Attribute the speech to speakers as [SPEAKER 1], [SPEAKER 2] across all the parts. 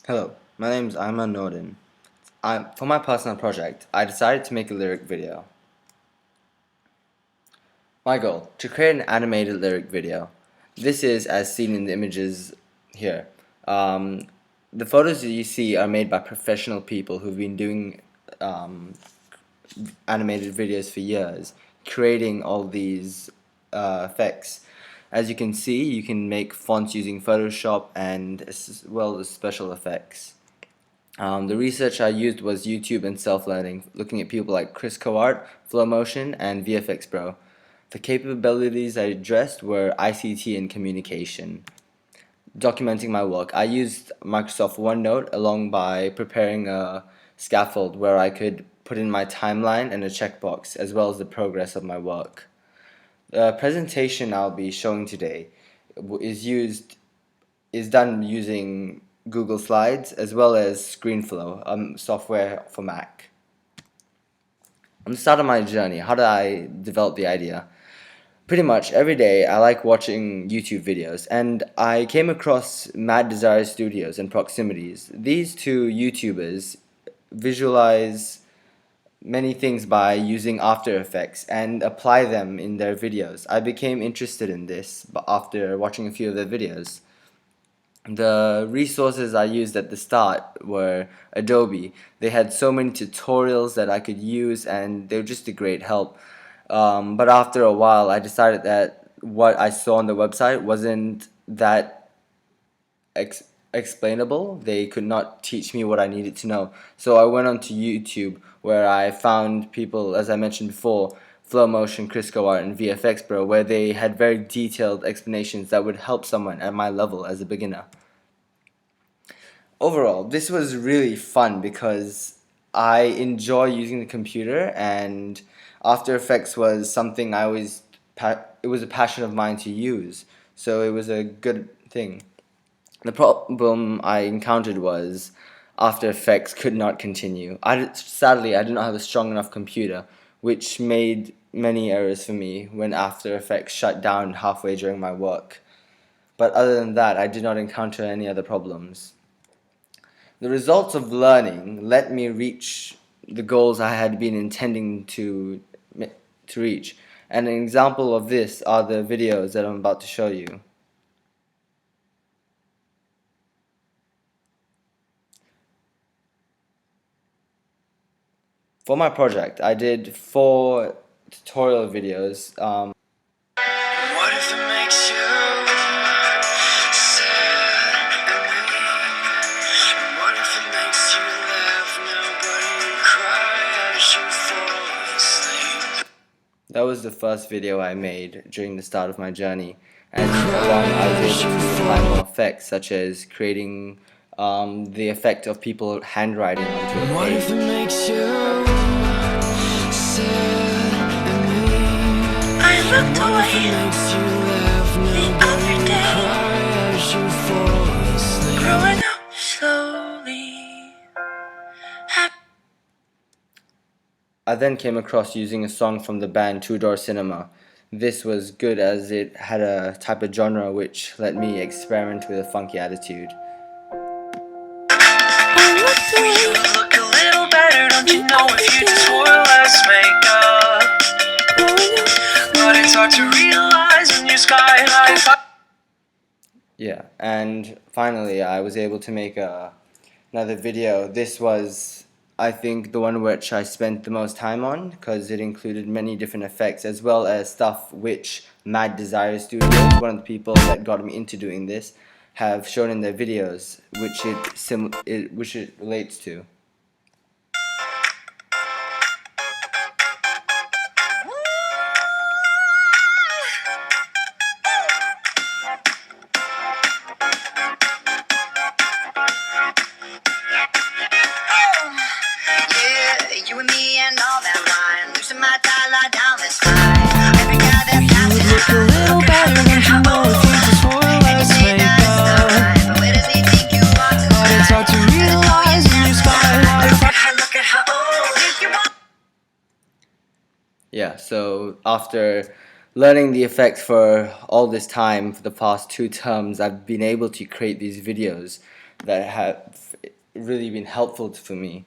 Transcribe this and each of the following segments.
[SPEAKER 1] Hello, my name is Aiman. For my personal project, I decided to make a lyric video. My goal, to create an animated lyric video. This is as seen in the images here. Um, the photos that you see are made by professional people who've been doing um, animated videos for years, creating all these effects. As you can see, you can make fonts using Photoshop and as well as special effects. The research I used was YouTube and self-learning, looking at people like Chris Coart, FlowMotion, and VFX Bro. The capabilities I addressed were ICT and communication. Documenting my work, I used Microsoft OneNote along by preparing a scaffold where I could put in my timeline and a checkbox, as well as the progress of my work. The presentation I'll be showing today is done using Google Slides as well as ScreenFlow, software for Mac. On the start of my journey, how did I develop the idea? Pretty much every day I like watching YouTube videos, and I came across Mad Desire Studios and Proximities. These two YouTubers visualize many things by using After Effects and apply them in their videos. I became interested in this after watching a few of their videos. The resources I used at the start were Adobe. They had so many tutorials that I could use, and they were just a great help. But after a while, I decided that what I saw on the website wasn't that explainable. They could not teach me what I needed to know. So I went onto YouTube, where I found people, as I mentioned before, FlowMotion, Crisco and VFX Bro, where they had very detailed explanations that would help someone at my level as a beginner. Overall, this was really fun because I enjoy using the computer, and After Effects was something it was a passion of mine to use, so it was a good thing. The problem I encountered was After Effects could not continue. Sadly, I did not have a strong enough computer, which made many errors for me when After Effects shut down halfway during my work. But other than that, I did not encounter any other problems. The results of learning let me reach the goals I had been intending to reach. And an example of this are the videos that I'm about to show you. For my project, I did 4 tutorial videos. What if it makes you sad and me? What if it makes you laugh now, but you cry as you fall asleep? That was the first video I made during the start of my journey, and along I was able to apply more effects, such as creating the effect of people handwriting onto a page. What if it makes you sad and me? I looked away the other day, growing up slowly. I then came across using a song from the band Two Door Cinema. This was good as it had a type of genre which let me experiment with a funky attitude. We could look a little better, don't you know, if you just wore less makeup. But it's hard to realize when you're sky high. Yeah, and finally I was able to make another video. This was, I think, the one which I spent the most time on, because it included many different effects as well as stuff which Mad Desire Studios, one of the people that got me into doing this, have shown in their videos, which it relates to. You and me and all that wine, losing my dollar down the spine. Every guy that passes by, look a little better, don't you know, if you just wore less makeup. But where does he think you are tonight? But it's hard to realize when you're sky high. Look at how old you are. Yeah, so after learning the effects for all this time, for the past 2 terms, I've been able to create these videos that have really been helpful for me.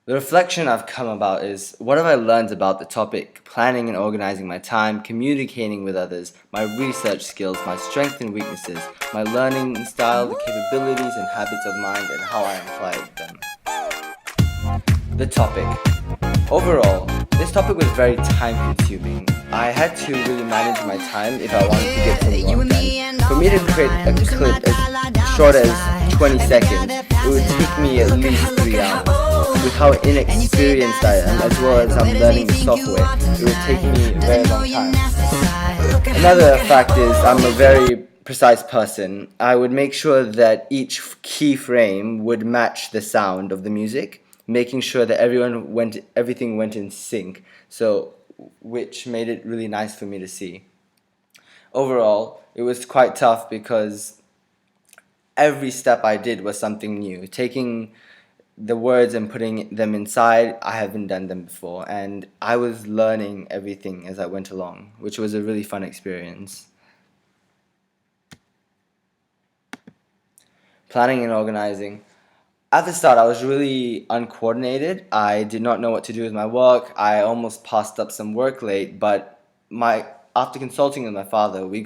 [SPEAKER 1] The reflection I've come about is, what have I learned about the topic planning and organizing my time, communicating with others, my research skills, my strengths and weaknesses, my learning style, the capabilities and habits of mind, and how I applied them. The topic. Overall, this topic was very time consuming. I had to really manage my time if I wanted to get some work done. For me to create a clip as short as 20 seconds, it would take me at least 3 hours. With how inexperienced I am, as well as I'm learning the software, it would take me a very long time. Another fact is I'm a very precise person. I would make sure that each keyframe would match the sound of the music, making sure that everything went in sync, so which made it really nice for me to see. Overall, it was quite tough because every step I did was something new. Taking the words and putting them inside, I haven't done them before, and I was learning everything as I went along, which was a really fun experience. Planning and organizing. At the start, I was really uncoordinated. I did not know what to do with my work. I almost passed up some work late, but after consulting with my father, we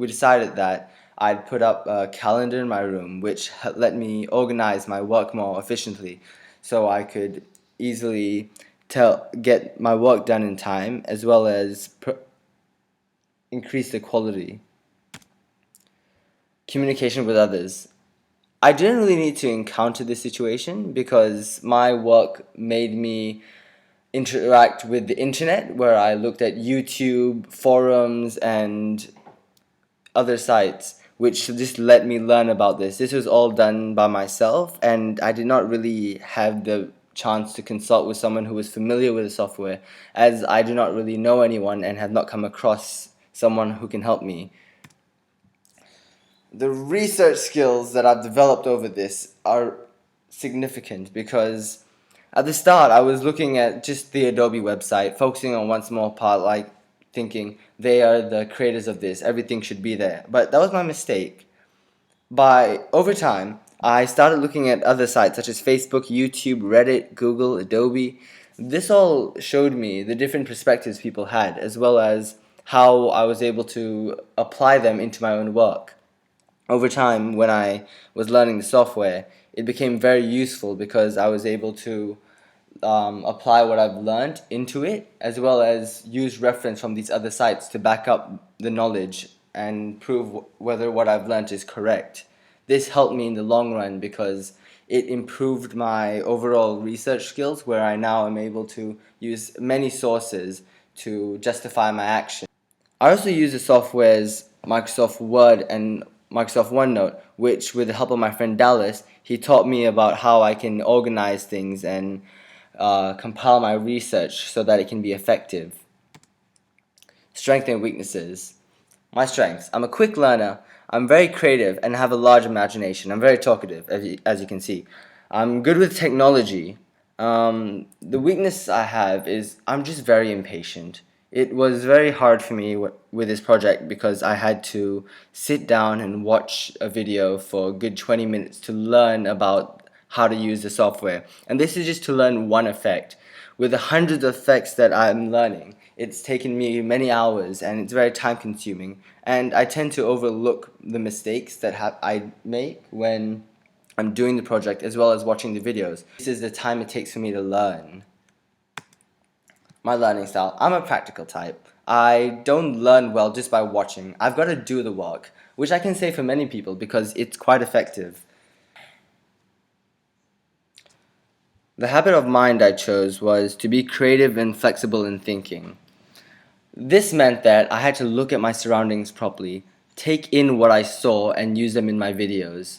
[SPEAKER 1] decided that I'd put up a calendar in my room, which let me organize my work more efficiently, so I could easily get my work done in time, as well as increase the quality. Communication with others. I didn't really need to encounter this situation because my work made me interact with the internet, where I looked at YouTube, forums, and other sites, which just let me learn about this. This was all done by myself, and I did not really have the chance to consult with someone who was familiar with the software, as I do not really know anyone and have not come across someone who can help me. The research skills that I've developed over this are significant because at the start I was looking at just the Adobe website, focusing on one small part, like thinking they are the creators of this, everything should be there. But that was my mistake. Over time, I started looking at other sites such as Facebook, YouTube, Reddit, Google, Adobe. This all showed me the different perspectives people had, as well as how I was able to apply them into my own work. Over time, when I was learning the software, it became very useful because I was able to apply what I've learned into it, as well as use reference from these other sites to back up the knowledge and prove whether what I've learned is correct. This helped me in the long run because it improved my overall research skills, where I now am able to use many sources to justify my action. I also use the softwares Microsoft Word and Microsoft OneNote, which, with the help of my friend Dallas, he taught me about how I can organize things and compile my research so that it can be effective. Strengths and weaknesses. My strengths. I'm a quick learner. I'm very creative and have a large imagination. I'm very talkative, as you can see. I'm good with technology. The weakness I have is I'm just very impatient. It was very hard for me with this project because I had to sit down and watch a video for a good 20 minutes to learn about how to use the software. And this is just to learn one effect. With the hundreds of effects that I'm learning, it's taken me many hours and it's very time consuming. And I tend to overlook the mistakes that I make when I'm doing the project, as well as watching the videos. This is the time it takes for me to learn. My learning style. I'm a practical type. I don't learn well just by watching. I've got to do the work, which I can say for many people because it's quite effective. The habit of mind I chose was to be creative and flexible in thinking. This meant that I had to look at my surroundings properly, take in what I saw, and use them in my videos.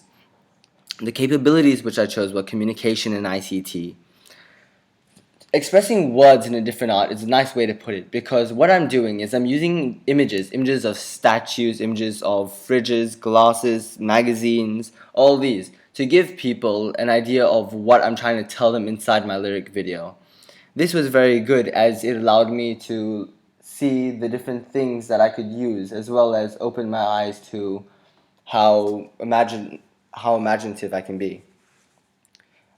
[SPEAKER 1] The capabilities which I chose were communication and ICT. Expressing words in a different art is a nice way to put it, because what I'm doing is I'm using images of statues, images of fridges, glasses, magazines, all these, to give people an idea of what I'm trying to tell them inside my lyric video. This was very good as it allowed me to see the different things that I could use, as well as open my eyes to how imaginative I can be.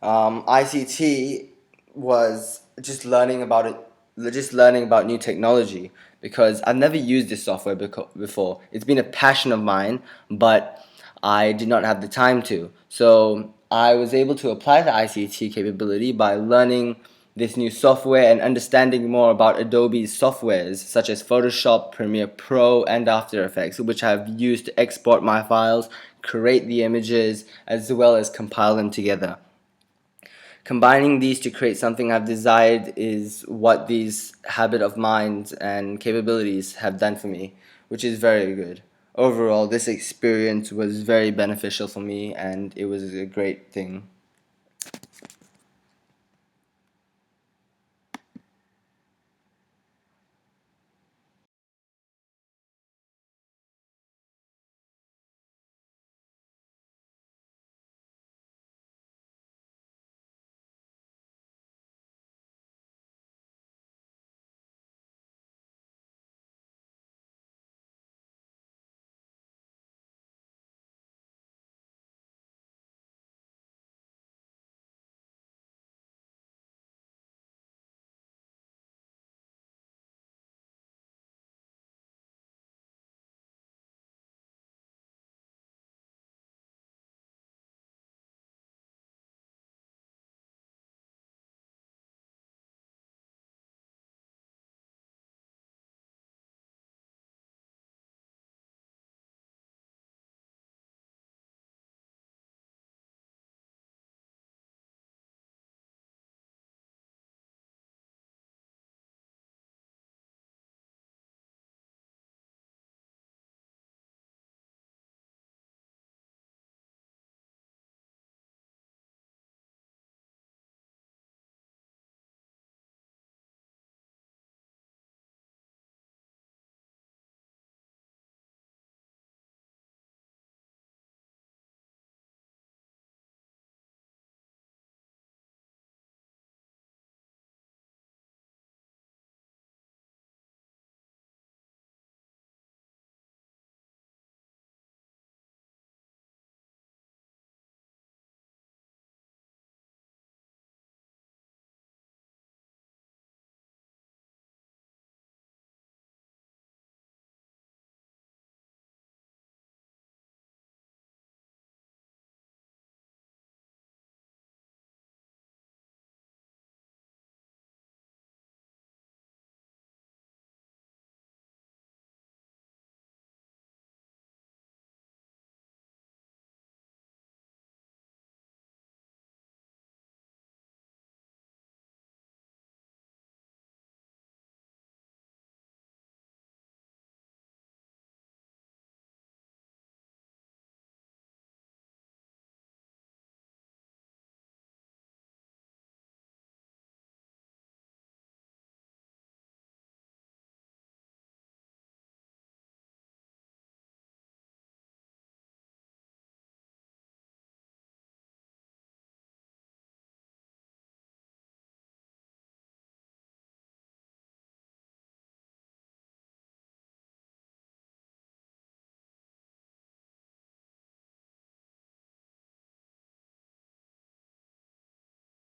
[SPEAKER 1] ICT was just learning about new technology because I've never used this software before. It's been a passion of mine, but I did not have the time to. So I was able to apply the ICT capability by learning this new software and understanding more about Adobe's softwares such as Photoshop, Premiere Pro, and After Effects, which I've used to export my files, create the images, as well as compile them together. Combining these to create something I've desired is what these habit of minds and capabilities have done for me, which is very good. Overall, this experience was very beneficial for me and it was a great thing.